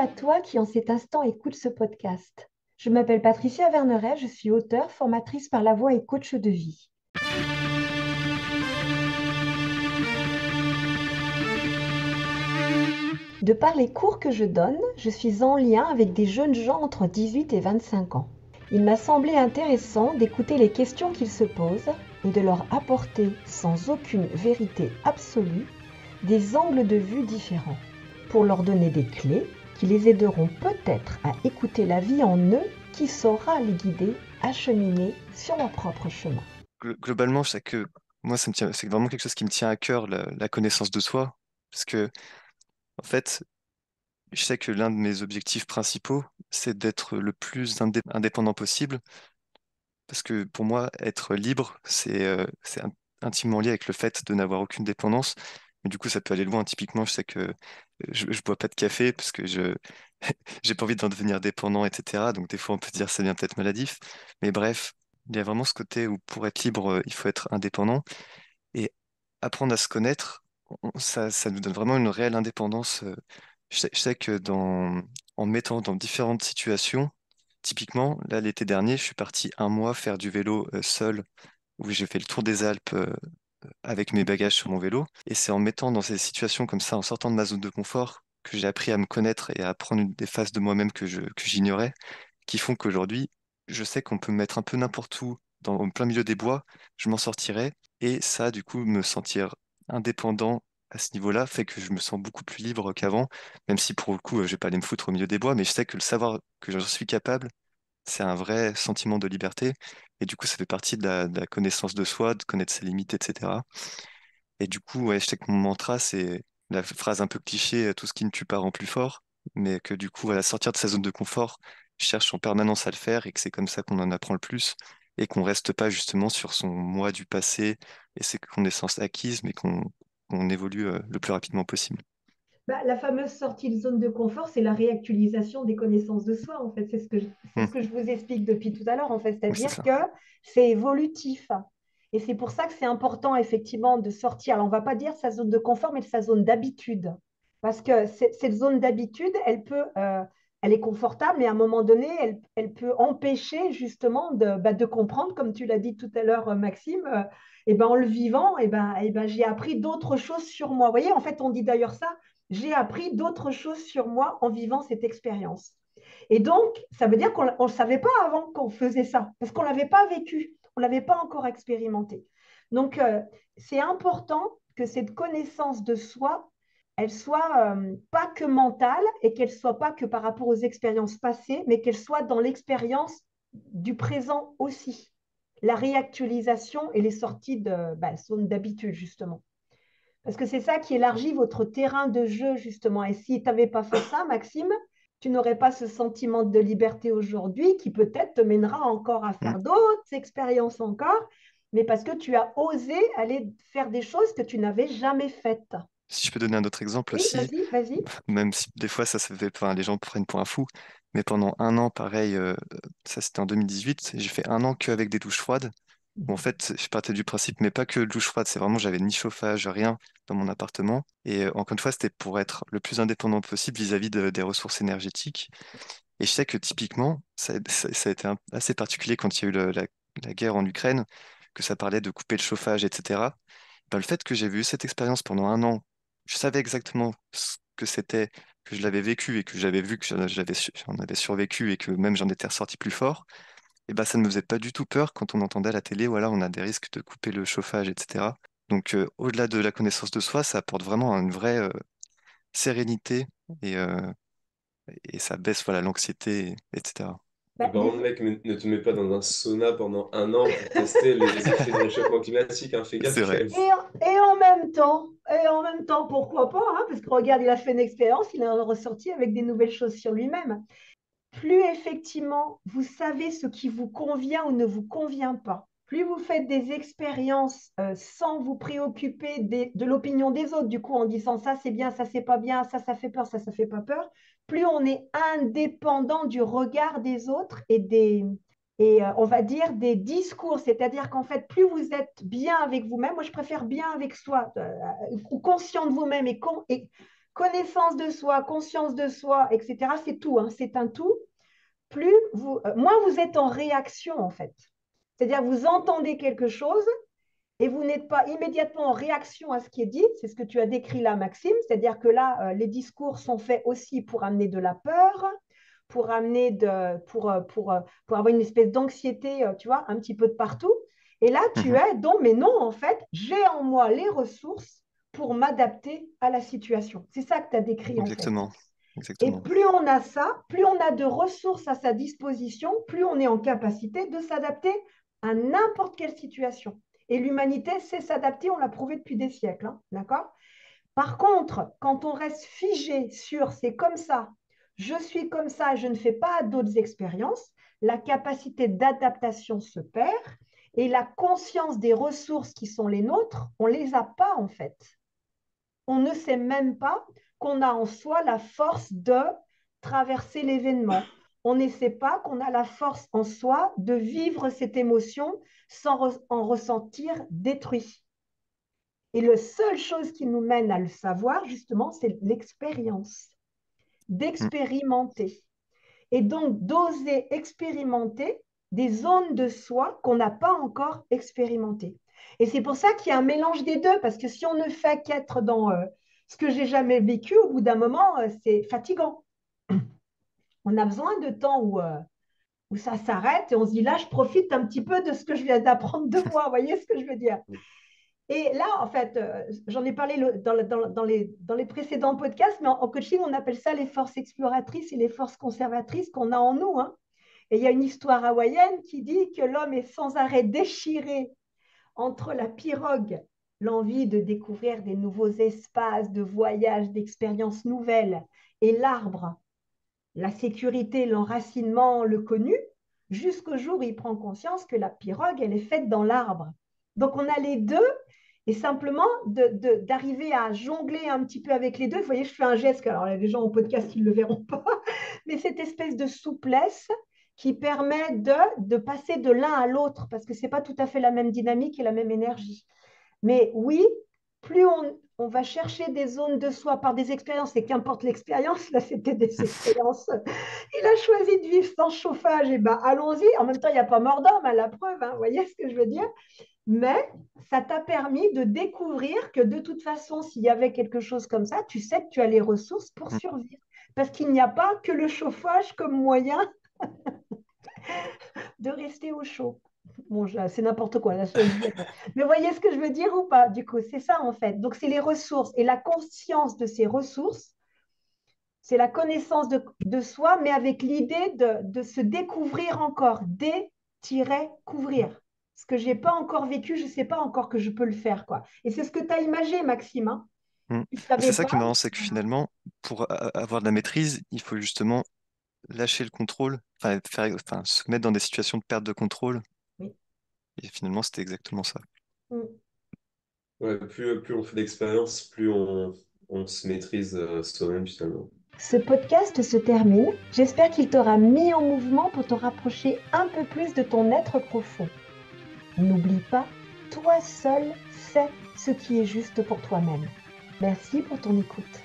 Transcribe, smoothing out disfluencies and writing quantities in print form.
à toi qui en cet instant écoute ce podcast. Je m'appelle Patricia Verneret, je suis auteure, formatrice par la voix et coach de vie. De par les cours que je donne, je suis en lien avec des jeunes gens entre 18 et 25 ans. Il m'a semblé intéressant d'écouter les questions qu'ils se posent et de leur apporter, sans aucune vérité absolue, des angles de vue différents, pour leur donner des clés qui les aideront peut-être à écouter la vie en eux qui saura les guider à cheminer sur leur propre chemin. Globalement, je sais que moi, c'est vraiment quelque chose qui me tient à cœur, la connaissance de soi. Parce que, en fait, je sais que l'un de mes objectifs principaux, c'est d'être le plus indépendant possible. Parce que pour moi, être libre, c'est intimement lié avec le fait de n'avoir aucune dépendance. Mais du coup, ça peut aller loin. Typiquement, je sais que je bois pas de café parce que je j'ai pas envie d'en devenir dépendant, etc. Donc des fois, on peut dire que ça devient peut-être maladif. Mais bref, il y a vraiment ce côté où pour être libre, il faut être indépendant. Et apprendre à se connaître, ça nous donne vraiment une réelle indépendance. Je sais que en me mettant dans différentes situations, typiquement, là, l'été dernier, je suis parti un mois faire du vélo seul, où j'ai fait le tour des Alpes avec mes bagages sur mon vélo. Et c'est en me mettant dans ces situations comme ça, en sortant de ma zone de confort, que j'ai appris à me connaître et à apprendre des phases de moi-même que j'ignorais, qui font qu'aujourd'hui, je sais qu'on peut me mettre un peu n'importe où, en plein milieu des bois, je m'en sortirai. Et ça, du coup, me sentir indépendant à ce niveau-là fait que je me sens beaucoup plus libre qu'avant, même si pour le coup, je vais pas aller me foutre au milieu des bois, mais je sais que le savoir que j'en suis capable, c'est un vrai sentiment de liberté. Et du coup, ça fait partie de la connaissance de soi, de connaître ses limites, etc. Et du coup, ouais, je sais que mon mantra, c'est la phrase un peu cliché, tout ce qui ne tue pas rend plus fort, mais que du coup, voilà, sortir de sa zone de confort, je cherche en permanence à le faire et que c'est comme ça qu'on en apprend le plus et qu'on reste pas justement sur son moi du passé et ses connaissances acquises, mais qu'on évolue le plus rapidement possible. La fameuse sortie de zone de confort, c'est la réactualisation des connaissances de soi, en fait. C'est Hmm, ce que je vous explique depuis tout à l'heure, en fait. oui, c'est C'est-à-dire ça. que c'est évolutif. Et c'est pour ça que c'est important, effectivement, de sortir. Alors, on ne va pas dire de sa zone de confort, mais de sa zone d'habitude. Parce que cette zone d'habitude, elle est confortable, mais à un moment donné, elle peut empêcher, justement, de comprendre, comme tu l'as dit tout à l'heure, Maxime, en le vivant, j'ai appris d'autres choses sur moi. Vous voyez, en fait, on dit d'ailleurs ça, j'ai appris d'autres choses sur moi en vivant cette expérience. Et donc, ça veut dire qu'on ne savait pas avant qu'on faisait ça, parce qu'on ne l'avait pas vécu, on ne l'avait pas encore expérimenté. Donc, c'est important que cette connaissance de soi, elle soit pas que mentale et qu'elle soit pas que par rapport aux expériences passées, mais qu'elle soit dans l'expérience du présent aussi. La réactualisation et les sorties de zone d'habitude, justement. Parce que c'est ça qui élargit votre terrain de jeu, justement. Et si tu n'avais pas fait ça, Maxime, tu n'aurais pas ce sentiment de liberté aujourd'hui qui peut-être te mènera encore à Hmm. faire d'autres expériences encore, mais parce que tu as osé aller faire des choses que tu n'avais jamais faites. Si je peux donner un autre exemple Oui, aussi, vas-y, vas-y. même si des fois ça se fait, enfin, les gens me prennent pour un fou, mais pendant un an, pareil, ça c'était en 2018, j'ai fait un an qu'avec des douches froides. Où en fait, je partais du principe, mais pas que douche froide, c'est vraiment, j'avais ni chauffage, rien dans mon appartement. Et encore une fois, c'était pour être le plus indépendant possible vis-à-vis des ressources énergétiques. Et je sais que typiquement, ça a été assez particulier quand il y a eu la guerre en Ukraine, que ça parlait de couper le chauffage, etc. Ben, le fait que j'ai vu cette expérience pendant un an, je savais exactement ce que c'était, que je l'avais vécu et que j'avais vu que j'en avais survécu et que même j'en étais ressorti plus fort, et ben ça ne me faisait pas du tout peur quand on entendait à la télé, voilà, on a des risques de couper le chauffage, etc. Donc au-delà de la connaissance de soi, ça apporte vraiment une vraie sérénité et, euh, et ça baisse voilà, l'anxiété, etc. Mais Bah, par contre, mec, ne te mets pas dans un sauna pendant un an pour tester les effets du réchauffement climatique, hein. Fais gaffe C'est quand vrai. même. et en même temps, pourquoi pas, hein, parce que regarde, il a fait une expérience, il en est ressorti avec des nouvelles choses sur lui-même. Plus effectivement vous savez ce qui vous convient ou ne vous convient pas, plus vous faites des expériences sans vous préoccuper de l'opinion des autres, du coup en disant ça c'est bien, ça c'est pas bien, ça fait peur, ça fait pas peur, plus on est indépendant du regard des autres on va dire des discours, c'est-à-dire qu'en fait plus vous êtes bien avec vous-même, moi je préfère bien avec soi, ou conscient de vous-même et connaissance de soi, conscience de soi, etc., c'est tout, hein, c'est un tout. Moins vous êtes en réaction, en fait. C'est-à-dire, vous entendez quelque chose et vous n'êtes pas immédiatement en réaction à ce qui est dit. C'est ce que tu as décrit là, Maxime. C'est-à-dire que là, les discours sont faits aussi pour amener de la peur, pour avoir une espèce d'anxiété, tu vois, un petit peu de partout. Et là, tu Mhm. es donc, mais non, en fait, j'ai en moi les ressources pour m'adapter à la situation. C'est ça que tu as décrit, en fait. Exactement. Et Exactement. plus on a ça, plus on a de ressources à sa disposition, plus on est en capacité de s'adapter à n'importe quelle situation. Et l'humanité sait s'adapter, on l'a prouvé depuis des siècles, hein, d'accord? Par contre, quand on reste figé sur c'est comme ça, je suis comme ça, je ne fais pas d'autres expériences, la capacité d'adaptation se perd et la conscience des ressources qui sont les nôtres, on ne les a pas en fait. On ne sait même pas qu'on a en soi la force de traverser l'événement. On ne sait pas qu'on a la force en soi de vivre cette émotion sans en ressentir détruit. Et la seule chose qui nous mène à le savoir, justement, c'est l'expérience, Mm. d'expérimenter. Et donc, d'oser expérimenter des zones de soi qu'on n'a pas encore expérimentées. Et c'est pour ça qu'il y a un mélange des deux, parce que si on ne fait qu'être dans ce que j'ai jamais vécu, au bout d'un moment, c'est fatigant. On a besoin de temps où ça s'arrête et on se dit là, je profite un petit peu de ce que je viens d'apprendre de moi. Vous voyez ce que je veux dire? Et là, en fait, j'en ai parlé dans les précédents podcasts, mais en coaching, on appelle ça les forces exploratrices et les forces conservatrices qu'on a en nous, hein. Et il y a une histoire hawaïenne qui dit que l'homme est sans arrêt déchiré entre la pirogue, l'envie de découvrir des nouveaux espaces, de voyages, d'expériences nouvelles, et l'arbre, la sécurité, l'enracinement, le connu, jusqu'au jour où il prend conscience que la pirogue, elle est faite dans l'arbre. Donc on a les deux, et simplement d'arriver à jongler un petit peu avec les deux. Vous voyez, je fais un geste, alors les gens au podcast, ils ne le verront pas, mais cette espèce de souplesse qui permet de passer de l'un à l'autre, parce que ce n'est pas tout à fait la même dynamique et la même énergie. Mais oui, plus on va chercher des zones de soi par des expériences, et qu'importe l'expérience, là c'était des expériences. Il a choisi de vivre sans chauffage, et ben allons-y. En même temps, il n'y a pas mort d'homme, à la preuve, hein, vous voyez ce que je veux dire? Mais ça t'a permis de découvrir que de toute façon, s'il y avait quelque chose comme ça, tu sais que tu as les ressources pour Mm. survivre. Parce qu'il n'y a pas que le chauffage comme moyen de rester au chaud. Bon, c'est n'importe quoi, là, je dis. Mais vous voyez ce que je veux dire ou pas? Du coup, c'est ça en fait. Donc, c'est les ressources et la conscience de ces ressources, c'est la connaissance de soi, mais avec l'idée de se découvrir encore, dé-couvrir. Ce que je n'ai pas encore vécu, je ne sais pas encore que je peux le faire, quoi. Et c'est ce que tu as imagé, Maxime, hein. Mm. Tu ne C'est savais ça pas. qui est marrant, c'est que finalement, pour avoir de la maîtrise, il faut justement lâcher le contrôle, enfin, se mettre dans des situations de perte de contrôle. Oui. Et finalement, c'était exactement ça. Mm. Ouais, plus on fait d'expérience, plus on se maîtrise soi-même finalement. Ce podcast se termine. J'espère qu'il t'aura mis en mouvement pour te rapprocher un peu plus de ton être profond. N'oublie pas, toi seul sais ce qui est juste pour toi-même. Merci pour ton écoute.